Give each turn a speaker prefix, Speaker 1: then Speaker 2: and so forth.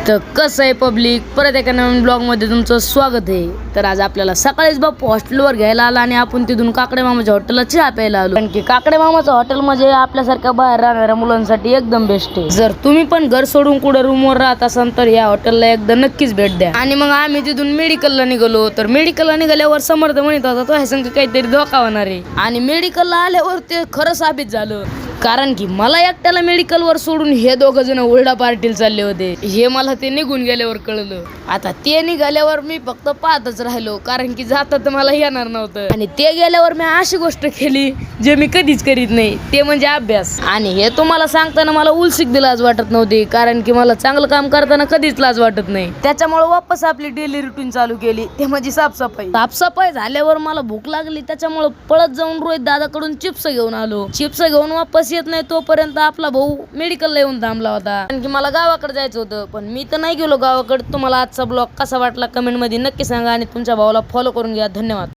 Speaker 1: तर कसं आहे पब्लिक, परत एका नवीन ब्लॉगमध्ये तुमचं स्वागत आहे. तर आज आपल्याला सकाळीच बापू हॉस्टेलवर घ्यायला आला आणि आपण तिथून काकडे मामाच्या हॉटेलला चहा प्यायला आलो. कारण की काकडे मामाचं हॉटेल म्हणजे आपल्यासारख्या बाहेर राहणाऱ्या मुलांसाठी एकदम बेस्ट आहे. जर तुम्ही पण घर सोडून कुठे रूमवर राहत असाल तर या हॉटेलला एकदा नक्कीच भेट द्या. आणि मग आम्ही तिथून मेडिकलला निघालो. तर मेडिकलला निघाल्यावर समर्थ म्हणत होता तो ह्या संग काहीतरी धोका होणार आहे. आणि मेडिकलला आल्यावर ते खरं साबित झालं. कारण की मला एकट्याला मेडिकलवर सोडून हे दोघं जण ओरडा पार्टीला चालले होते. हे मला ते निघून गेल्यावर कळलं. आता ते निघाल्यावर मी फक्त पाहतच राहिलो, कारण की जाता तर मला येणार नव्हतं. आणि ते गेल्यावर मी अशी गोष्ट केली जे मी कधीच करीत नाही, ते म्हणजे अभ्यास. आणि हे तुम्हाला सांगताना मला उलसिक लाज वाटत नव्हती, कारण की मला चांगलं काम करताना कधीच लाज वाटत नाही. त्याच्यामुळे वापस आपली डेली रुटीन चालू केली, ते म्हणजे साफसफाई झाल्यावर मला भूक लागली. त्याच्यामुळे पळत जाऊन रोहित दादाकडून चिप्स घेऊन आलो. चिप्स घेऊन वापस येत नाही तोपर्यंत आपला भाऊ मेडिकलला येऊन थांबला होता. कारण की मला गावाकडे जायचं होतं, पण मी तर नाही गेलो गावाकडे. तुम्हाला आजचा ब्लॉग कसा वाटला कमेंट मध्ये नक्की सांगा आणि तुमच्या भावाला फॉलो करून घ्या. धन्यवाद.